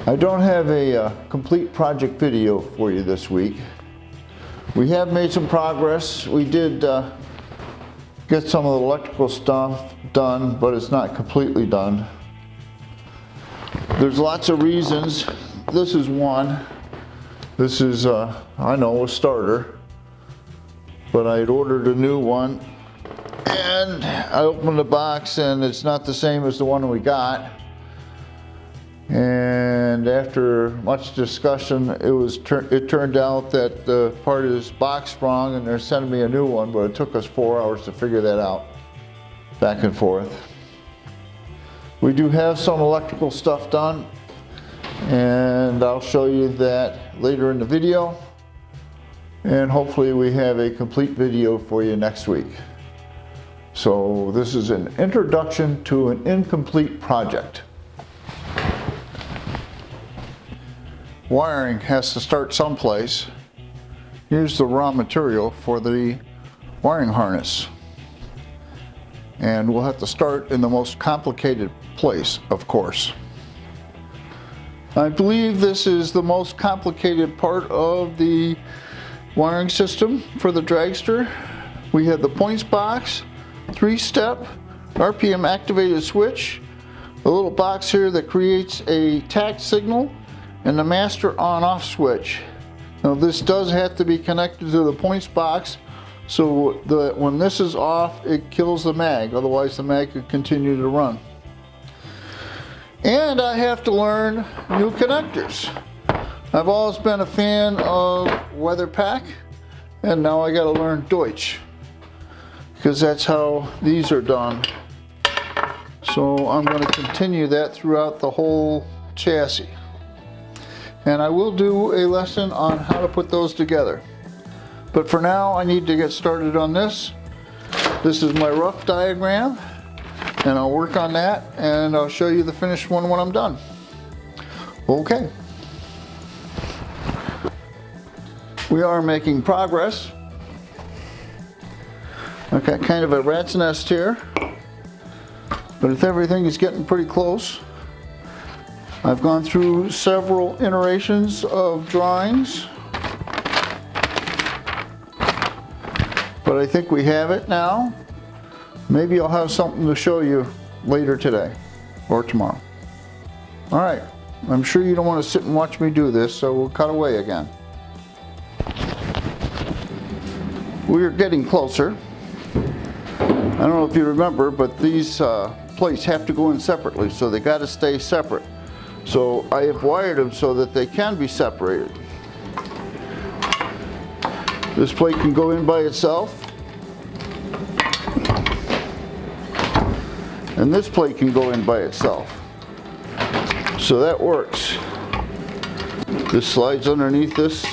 I don't have a complete project video for you this week. We have made some progress. We did get some of the electrical stuff done, but it's not completely done. There's lots of reasons. This is one. This is, I know, a starter, but I had ordered a new one, and I opened the box and it's not the same as the one we got. And after much discussion, it turned out that the part is box wrong and they're sending me a new one, but it took us 4 hours to figure that out, back and forth. We do have some electrical stuff done, and I'll show you that later in the video, and hopefully we have a complete video for you next week. So this is an introduction to an incomplete project. Wiring has to start someplace. Here's the raw material for the wiring harness. And we'll have to start in the most complicated place, of course. I believe this is the most complicated part of the wiring system for the dragster. We have the points box, 3-step RPM activated switch, a little box here that creates a tact signal, and the master on-off switch. Now this does have to be connected to the points box, so that when this is off, it kills the mag, otherwise the mag could continue to run. And I have to learn new connectors. I've always been a fan of WeatherPack, and now I gotta learn Deutsch, because that's how these are done. So I'm gonna continue that throughout the whole chassis. And I will do a lesson on how to put those together. But for now, I need to get started on this. This is my rough diagram, and I'll work on that, and I'll show you the finished one when I'm done. Okay. We are making progress. I've got kind of a rat's nest here, but if everything is getting pretty close. I've gone through several iterations of drawings, but I think we have it now. Maybe I'll have something to show you later today or tomorrow. All right, I'm sure you don't want to sit and watch me do this, so we'll cut away again. We're getting closer. I don't know if you remember, but these plates have to go in separately, so they got to stay separate. So I have wired them so that they can be separated. This plate can go in by itself, and this plate can go in by itself. So that works. This slides underneath this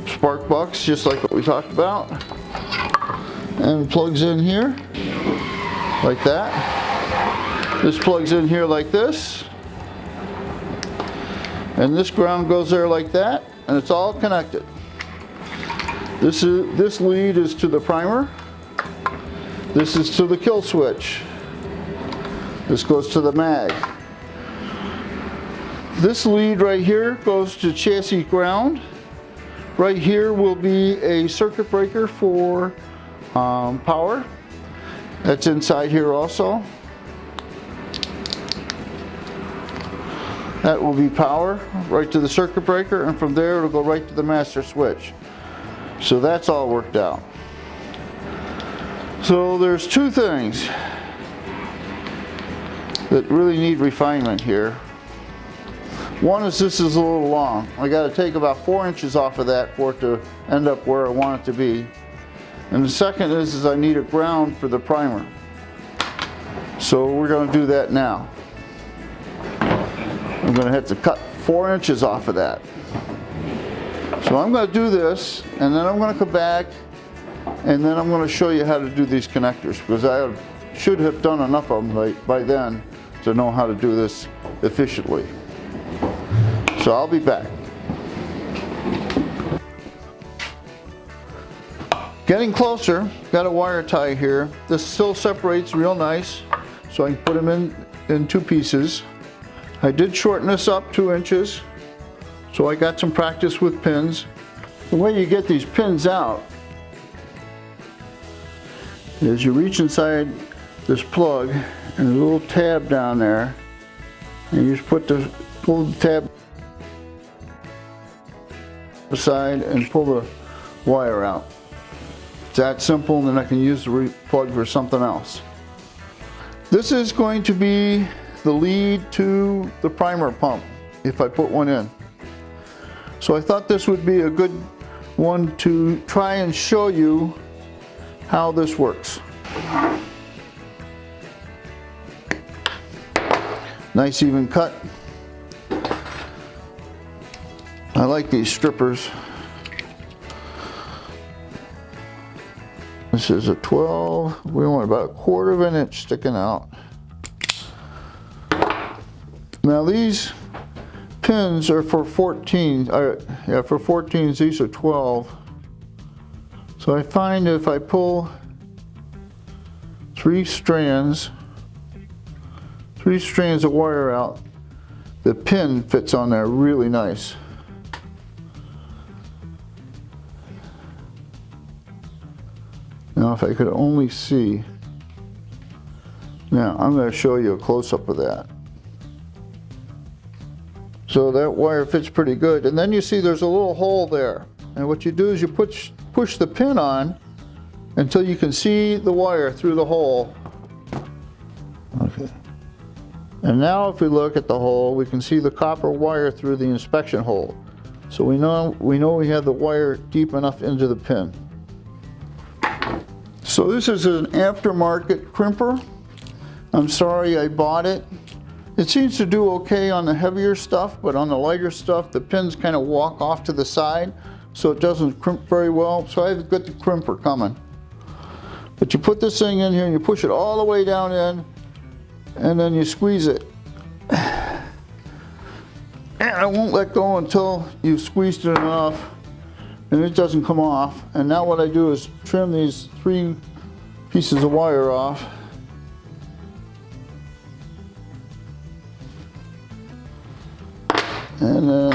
spark box, just like what we talked about, and plugs in here like that. This plugs in here like this. And this ground goes there like that, and it's all connected. This lead is to the primer. This is to the kill switch. This goes to the mag. This lead right here goes to chassis ground. Right here will be a circuit breaker for power. That's inside here also. That will be power right to the circuit breaker, and from there it'll go right to the master switch. So that's all worked out. So there's two things that really need refinement here. One is this is a little long. I got to take about 4 inches off of that for it to end up where I want it to be. And the second is I need a ground for the primer. So we're going to do that now. I'm going to have to cut 4 inches off of that. So I'm going to do this, and then I'm going to come back, and then I'm going to show you how to do these connectors, because I should have done enough of them by then to know how to do this efficiently. So I'll be back. Getting closer, got a wire tie here. This still separates real nice, so I can put them in two pieces. I did shorten this up 2 inches. So I got some practice with pins. The way you get these pins out is you reach inside this plug and there's a little tab down there, and you just pull the tab aside and pull the wire out. It's that simple, and then I can use the plug for something else. This is going to be the lead to the primer pump if I put one in. So I thought this would be a good one to try and show you how this works. Nice even cut. I like these strippers. This is a 12. We want about 1/4 of an inch sticking out. Now these pins are for 14. For 14s, these are 12. So I find if I pull 3 strands of wire out, the pin fits on there really nice. Now if I could only see. Now I'm going to show you a close-up of that. So that wire fits pretty good, and then you see there's a little hole there, and what you do is you push the pin on until you can see the wire through the hole. Okay. And now if we look at the hole, we can see the copper wire through the inspection hole. So we know we have the wire deep enough into the pin. So this is an aftermarket crimper. I'm sorry I bought it. It seems to do okay on the heavier stuff, but on the lighter stuff, the pins kind of walk off to the side, so it doesn't crimp very well. So I've got the crimper coming. But you put this thing in here and you push it all the way down in, and then you squeeze it. And I won't let go until you've squeezed it enough and it doesn't come off. And now what I do is trim these 3 pieces of wire off. And then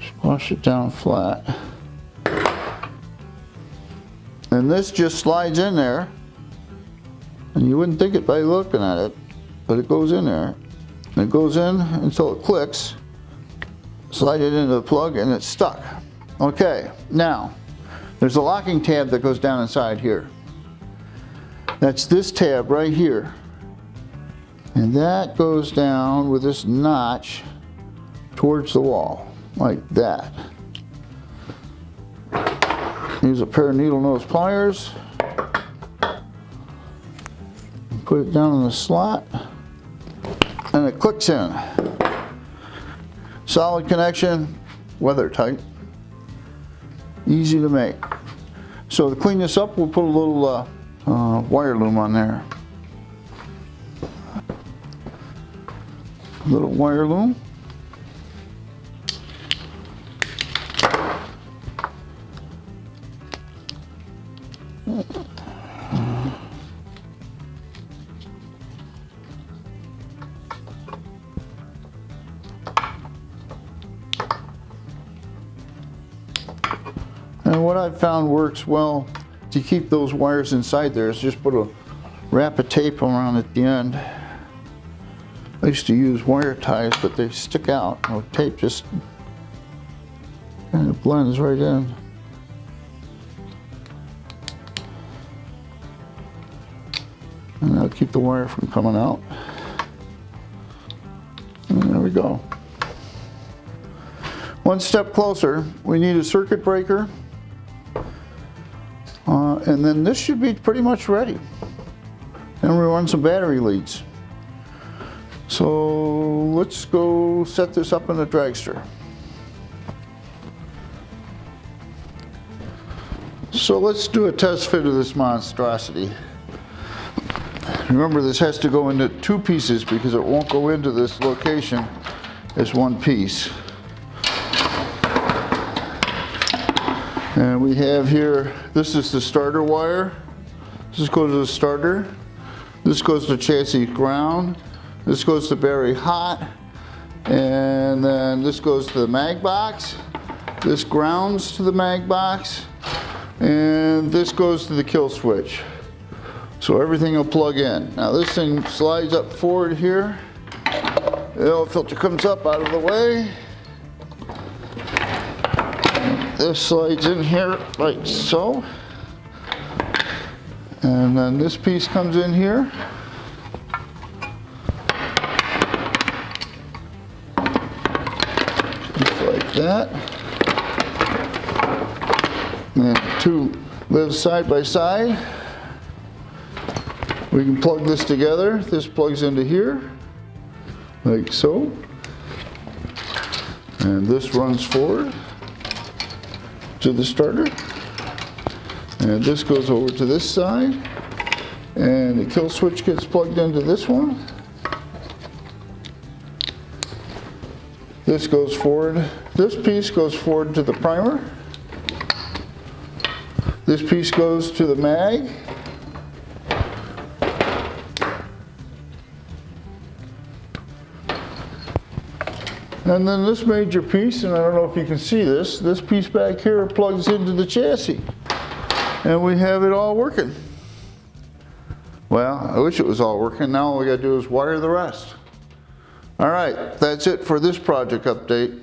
squash it down flat. And this just slides in there. And you wouldn't think it by looking at it, but it goes in there. And it goes in until it clicks. Slide it into the plug and it's stuck. Okay, now there's a locking tab that goes down inside here. That's this tab right here. And that goes down with this notch towards the wall, like that. Use a pair of needle nose pliers. Put it down in the slot, and it clicks in. Solid connection, weather tight, easy to make. So to clean this up, we'll put a little wire loom on there. Little wire loom. And what I've found works well to keep those wires inside there is just put a wrap of tape around at the end. I used to use wire ties, but they stick out. The tape just kind of blends right in. And that'll keep the wire from coming out. And there we go. One step closer, we need a circuit breaker. And then this should be pretty much ready. Then we run some battery leads. So let's go set this up in the dragster. So let's do a test fit of this monstrosity. Remember, this has to go into 2 pieces because it won't go into this location as 1 piece. And we have here, this is the starter wire. This goes to the starter. This goes to chassis ground. This goes to very hot. And then this goes to the mag box. This grounds to the mag box. And this goes to the kill switch. So everything will plug in. Now this thing slides up forward here. The oil filter comes up out of the way. This slides in here like so. And then this piece comes in here. Just like that. And the two live side by side. We can plug this together. This plugs into here, like so. And this runs forward to the starter. And this goes over to this side. And the kill switch gets plugged into this one. This goes forward. This piece goes forward to the primer. This piece goes to the mag. And then this major piece, and I don't know if you can see this piece back here plugs into the chassis. And we have it all working. Well, I wish it was all working. Now all we gotta do is wire the rest. All right, that's it for this project update.